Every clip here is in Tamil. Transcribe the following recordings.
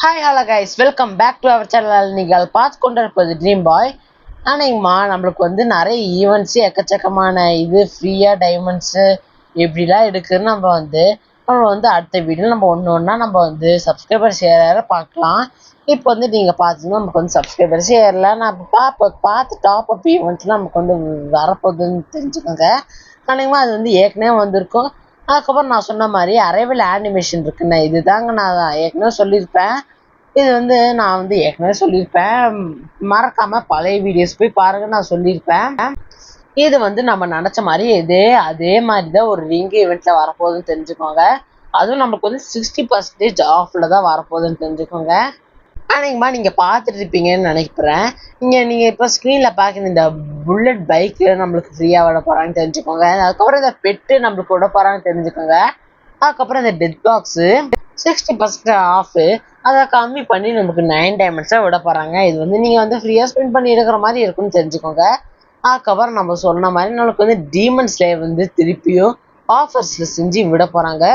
Hi hello guys, welcome back to our channel. நீங்கள் பார்த்து கொண்டிருப்பது ட்ரீம் பாய். ஆனாங்கம்மா, நம்மளுக்கு நிறைய ஈவெண்ட்ஸு எக்கச்சக்கமான இது ஃப்ரீயாக டைமண்ட்ஸு எப்படிலாம் எடுக்குதுன்னு நம்ம அடுத்த வீடியோ நம்ம ஒன்று ஒன்றா நம்ம சப்ஸ்கிரைபர்ஸ் ஏற பார்க்கலாம். இப்போ நீங்கள் பார்த்தீங்கன்னா நமக்கு சப்ஸ்கிரைபர்ஸ் ஏறல. நான் பார்த்து டாப் அப் ஈவெண்ட்ஸ்லாம் நமக்கு வரப்போகுதுன்னு தெரிஞ்சுக்கோங்க. ஆனாங்கம்மா, அது ஏற்கனவே வந்திருக்கும். அதுக்கப்புறம் நான் சொன்ன மாதிரி அரைவல் ஆனிமேஷன் இருக்குண்ணே, இதுதாங்க நான் ஏற்கனவே சொல்லியிருப்பேன். இது நான் ஏற்கனவே சொல்லியிருப்பேன். மறக்காம பழைய வீடியோஸ் போய் பாருங்க, நான் சொல்லியிருப்பேன். இது நம்ம நினச்ச மாதிரி அதே மாதிரி தான் ஒரு ரிங் ஈவெண்ட்ல வரப்போகுதுன்னு தெரிஞ்சுக்கோங்க. அதுவும் நம்மளுக்கு 60% ஆஃப்ல தான் வரப்போகுதுன்னு தெரிஞ்சுக்கோங்க. ஆனாங்கம்மா, நீங்கள் பார்த்துட்டு இருப்பீங்கன்னு நினைக்கிறேன். நீங்கள் இப்போ ஸ்க்ரீனில் பார்க்குற இந்த புல்லட் பைக்கு நம்மளுக்கு ஃப்ரீயாக விட போகிறாங்கன்னு தெரிஞ்சுக்கோங்க. அதுக்கப்புறம் இந்த பெட்டு நம்மளுக்கு விட போகிறாங்கன்னு தெரிஞ்சுக்கோங்க. அதுக்கப்புறம் இந்த டெத் பாக்ஸு 60% ஆஃபு, அதை கம்மி பண்ணி நமக்கு 9 டைமண்ட்ஸாக விட போகிறாங்க. இது நீங்கள் ஃப்ரீயாக ஸ்பெண்ட் பண்ணி எடுக்கிற மாதிரி இருக்குன்னு தெரிஞ்சுக்கோங்க. அதுக்கப்புறம் நம்ம சொன்ன மாதிரி நம்மளுக்கு டீமன் ஸ்லேயர் திருப்பியும் ஆஃபர்ஸில் செஞ்சு விட போகிறாங்க.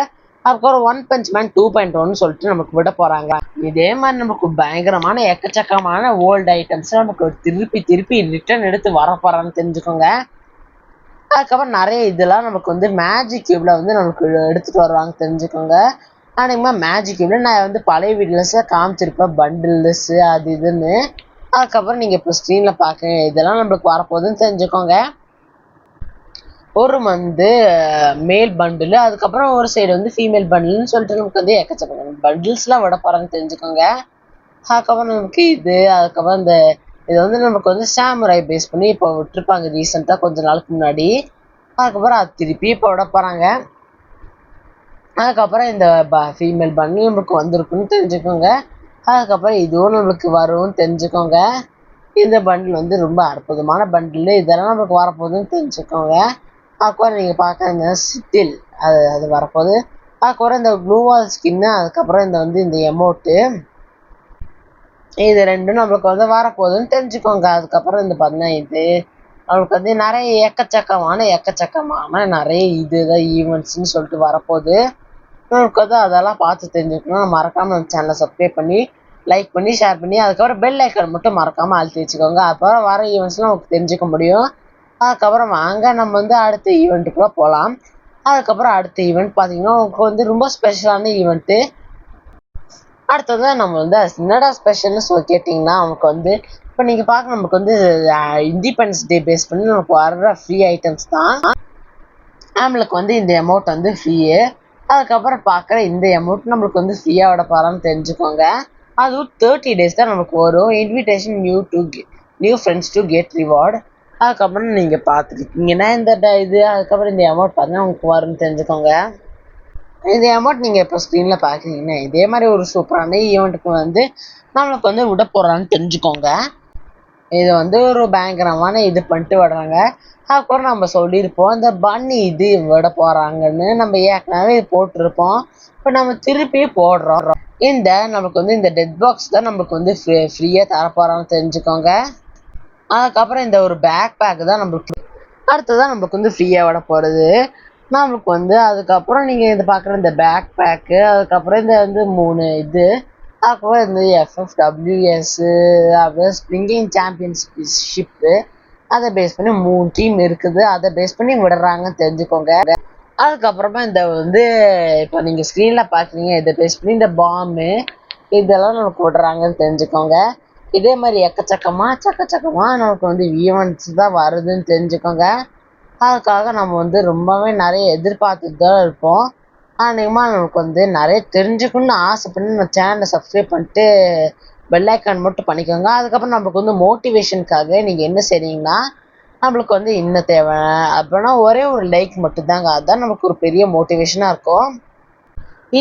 அதுக்கப்புறம் ஒன் பஞ்ச் மேன் 2.1 சொல்லிட்டு நமக்கு விட போகிறாங்க. இதே மாதிரி நமக்கு பயங்கரமான எக்கச்சக்கமான ஓல்டு ஐட்டம்ஸ் நமக்கு திருப்பி ரிட்டர்ன் எடுத்து வர போகிறான்னு தெரிஞ்சுக்கோங்க. அதுக்கப்புறம் நிறைய இதெல்லாம் நமக்கு மேஜிக் கியூப்ல நமக்கு எடுத்துகிட்டு வருவாங்க தெரிஞ்சுக்கோங்க. ஆனால் மேஜிக் கியூப்ல நான் பழைய வீடியோஸில் காமிச்சிருப்பேன், பண்டில்ஸு அது இதுன்னு. அதுக்கப்புறம் நீங்கள் இப்போ ஸ்க்ரீனில் பார்க்க இதெல்லாம் நம்மளுக்கு வரப்போகுதுன்னு தெரிஞ்சுக்கோங்க. ஒரு மேல் பண்டில், அதுக்கப்புறம் ஒரு சைடு ஃபீமேல் பண்டில்னு சொல்லிட்டு நமக்கு எக்கச்சக்க பண்டில்ஸ்லாம் விட போகிறாங்கன்னு தெரிஞ்சுக்கோங்க. அதுக்கப்புறம் நமக்கு அதுக்கப்புறம் இது நமக்கு சாமுராய் பேஸ் பண்ணி இப்போ விட்டுருப்பாங்க ரீசெண்டாக கொஞ்ச நாளுக்கு முன்னாடி. அதுக்கப்புறம் அது திருப்பி இப்போ விட போகிறாங்க. அதுக்கப்புறம் இந்த ஃபீமேல் பண்டில் நம்மளுக்கு வந்திருக்குன்னு தெரிஞ்சுக்கோங்க. அதுக்கப்புறம் இதுவும் நம்மளுக்கு வரும்னு தெரிஞ்சுக்கோங்க. இந்த பண்டில் ரொம்ப அற்புதமான பண்டில், இதெல்லாம் நம்மளுக்கு வரப்போகுதுன்னு தெரிஞ்சுக்கோங்க. அதுக்கப்புறம் நீங்கள் பார்க்குற இந்த ஸ்டில் அது வரப்போகுது. அதுக்கப்புறம் இந்த க்ளூவால் ஸ்கின்னு, அதுக்கப்புறம் இந்த எமோட்டு, இது ரெண்டும் நம்மளுக்கு வரப்போகுதுன்னு தெரிஞ்சுக்கோங்க. அதுக்கப்புறம் பார்த்தீங்கன்னா இது நம்மளுக்கு நிறைய எக்கச்சக்கமான நிறைய இதுதான் ஈவெண்ட்ஸ்ன்னு சொல்லிட்டு வரப்போகுது. நம்மளுக்கு அதெல்லாம் பார்த்து தெரிஞ்சுக்கணும். மறக்காமல் நம்ம சேனலை சப்ஸ்கிரைப் பண்ணி, லைக் பண்ணி, ஷேர் பண்ணி, அதுக்கப்புறம் பெல் ஐக்கான் மட்டும் மறக்காமல் அழுத்தி வச்சுக்கோங்க. அப்புறம் வர ஈவெண்ட்ஸ்லாம் நமக்கு தெரிஞ்சுக்க முடியும். அதுக்கப்புறம் வாங்க நம்ம அடுத்த ஈவெண்ட்டுக்குள்ளே போகலாம். அதுக்கப்புறம் அடுத்த ஈவெண்ட் பார்த்தீங்கன்னா உங்களுக்கு ரொம்ப ஸ்பெஷலான ஈவெண்ட்டு. அடுத்தது நம்ம என்னடா ஸ்பெஷல்னு கேட்டிங்கன்னா, நமக்கு இப்போ நீங்கள் பார்க்க நமக்கு இண்டிபெண்டன்ஸ் டே பேஸ் பண்ணி நமக்கு வர்ற ஃப்ரீ ஐட்டம்ஸ் தான். நம்மளுக்கு இந்த அமௌண்ட் ஃப்ரீயு. அதுக்கப்புறம் பார்க்குற இந்த அமௌண்ட் நம்மளுக்கு ஃப்ரீயாக விட போகிறான்னு தெரிஞ்சுக்கோங்க. அதுவும் 30 days தான் நமக்கு வரும். Invitation new friends to get reward. அதுக்கப்புறம் நீங்கள் பார்த்துருக்கீங்கன்னா இந்த இது, அதுக்கப்புறம் இந்த அமௌண்ட் பார்த்தீங்கன்னா உங்களுக்கு வரும்னு தெரிஞ்சுக்கோங்க. இந்த அமௌண்ட் நீங்கள் இப்போ ஸ்க்ரீனில் பார்க்குறீங்கன்னா இதே மாதிரி ஒரு சூப்பரான ஈவெண்ட்டுக்கு நம்மளுக்கு விட போகிறான்னு தெரிஞ்சுக்கோங்க. இது ஒரு பயங்கரமான இது பண்ணிட்டு விடுறாங்க. அதுக்கப்புறம் நம்ம சொல்லியிருப்போம் இந்த பன்னி இது விட போகிறாங்கன்னு, நம்ம ஏற்கனவே இது போட்டிருப்போம். இப்போ நம்ம திருப்பி போடுறோம். நமக்கு இந்த டெட் பாக்ஸ் தான் நம்மளுக்கு ஃப்ரீயாக தரப்போகிறான்னு தெரிஞ்சுக்கோங்க. அதுக்கப்புறம் இந்த ஒரு பேக் பேக் தான் நம்மளுக்கு அடுத்ததான் நம்மளுக்கு ஃப்ரீயாக விட போகிறது. நம்மளுக்கு அதுக்கப்புறம் நீங்கள் இது பார்க்குற இந்த பேக் பேக்கு, அதுக்கப்புறம் இந்த 3 இது, அதுக்கப்புறம் இந்த FFWS, அப்புறம் ஸ்ப்ரிங்கிங் சாம்பியன்ஷிப்பு, அதை பேஸ் பண்ணி 3 டீம் இருக்குது. அதை பேஸ் பண்ணி விடுறாங்கன்னு தெரிஞ்சுக்கோங்க. அதுக்கப்புறமா இந்த இப்போ நீங்கள் ஸ்க்ரீனில் பார்க்குறீங்க, இதை பேஸ் பண்ணி இந்த பாம்பு இதெல்லாம் நமக்கு விடுறாங்கன்னு தெரிஞ்சுக்கோங்க. இதே மாதிரி எக்கச்சக்கமாக நமக்கு ஈவெண்ட்ஸ் தான் வருதுன்னு தெரிஞ்சுக்கோங்க. அதுக்காக நம்ம ரொம்பவே நிறைய எதிர்பார்த்துட்டு தான் இருப்போம். அநேகமாக நமக்கு நிறைய தெரிஞ்சுக்கணும்னு ஆசைப்பட்டு நம்ம சேனலை சப்ஸ்கிரைப் பண்ணிட்டு பெல் ஐக்கான் மட்டும் பண்ணிக்கோங்க. அதுக்கப்புறம் நமக்கு மோட்டிவேஷனுக்காக நீங்கள் என்ன செய்றீங்கன்னா, நம்மளுக்கு இன்னும் தேவை அப்படின்னா ஒரே ஒரு லைக் மட்டும்தாங்க. அதுதான் நமக்கு ஒரு பெரிய மோட்டிவேஷனாக இருக்கும்.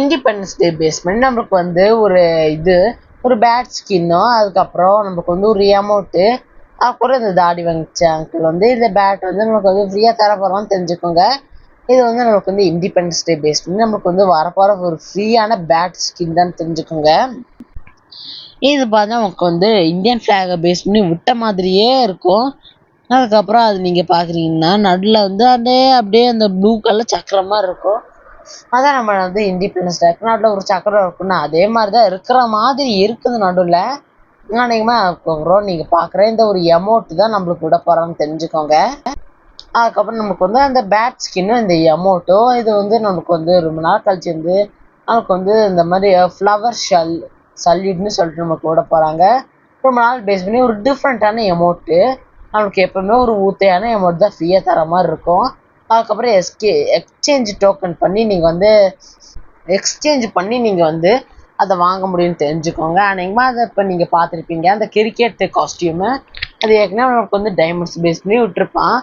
இண்டிபெண்டன்ஸ் டே பேஸ் பண்ணி நம்மளுக்கு ஒரு பேட் ஸ்கின்னோ, அதுக்கப்புறம் நமக்கு ஒரு அமௌண்ட்டு, அப்புறம் இந்த தாடி வந்துச்சு அங்கிள் இந்த பேட் நமக்கு ஃப்ரீயாக தர போகிறோம்னு தெரிஞ்சுக்கோங்க. இது நமக்கு இண்டிபெண்டன்ஸ் டே பேஸ் பண்ணி நமக்கு வரப்போகிற ஒரு ஃப்ரீயான பேட் ஸ்கின் தான் தெரிஞ்சுக்கோங்க. இது பார்த்தா நமக்கு இந்தியன் ஃப்ளாகை பேஸ் பண்ணி விட்ட மாதிரியே இருக்கும். அதுக்கப்புறம் அது நீங்கள் பார்க்குறீங்கன்னா நடுவில் அப்படியே அந்த ப்ளூ கலர் சக்கரமாக இருக்கும். அதான் நம்ம வந்து இண்டிபெண்டன்ஸ் டே நாட்டில் ஒரு சக்கரம் இருக்குன்னா அதே மாதிரி தான் இருக்கிற மாதிரி இருக்குது நடுவில். அநேகமாக அதுக்கப்புறம் நீங்கள் பார்க்குற இந்த ஒரு எமௌண்ட் தான் நம்மளுக்கு விட போகிறான்னு தெரிஞ்சுக்கோங்க. அதுக்கப்புறம் நமக்கு வந்து அந்த பேட் ஸ்கின்னும் இந்த எமௌண்ட்டோ இது வந்து நமக்கு வந்து ரொம்ப நாள் கழிச்சு வந்து நமக்கு வந்து இந்த மாதிரி ஃப்ளவர் சல்யூட்னு சொல்லிட்டு நமக்கு விட போகிறாங்க. ரொம்ப நாள் பேஸ் பண்ணி ஒரு டிஃப்ரெண்ட்டான எமௌண்ட்டு. நம்மளுக்கு எப்பவுமே ஒரு ஊத்தையான எமௌண்ட் தான் ஃப்ரீயாக தர மாதிரி இருக்கும். அதுக்கப்புறம் எக்ஸ்சேஞ்ச் டோக்கன் பண்ணி நீங்கள் வந்து அதை வாங்க முடியும்னு தெரிஞ்சுக்கோங்க. அநேகமாக அதை இப்போ நீங்கள் பார்த்துருப்பீங்க அந்த கிரிக்கெட் காஸ்டியூமு. அது ஏற்கனவே நமக்கு வந்து டைமண்ட்ஸ் பேஸ் பண்ணி விட்டுருப்பான்.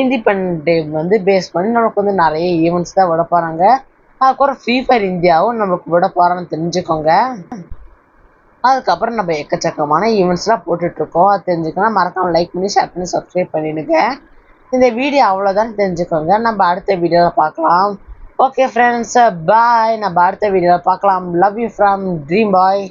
இண்டிபெண்டன்ஸ் டே வந்து பேஸ் பண்ணி நமக்கு வந்து நிறைய ஈவெண்ட்ஸ் தான் விட போகிறாங்க. அதுக்கப்புறம் ஃப்ரீ ஃபயர் இந்தியாவும் நமக்கு விட போகிறான்னு தெரிஞ்சுக்கோங்க. அதுக்கப்புறம் நம்ம எக்கச்சக்கமான ஈவெண்ட்ஸ்லாம் போட்டுட்ருக்கோம். அது தெரிஞ்சுக்கணும். மறக்காமல் லைக் பண்ணி ஷேர் பண்ணி சப்ஸ்கிரைப் பண்ணிடுங்க. இந்த வீடியோ அவ்வளோதான் தெரிஞ்சுக்கோங்க. நம்ம அடுத்த வீடியோவில் பார்க்கலாம். ஓகே ஃப்ரெண்ட்ஸ், பாய். நம்ம அடுத்த வீடியோவில் பார்க்கலாம். Love you from dream boy.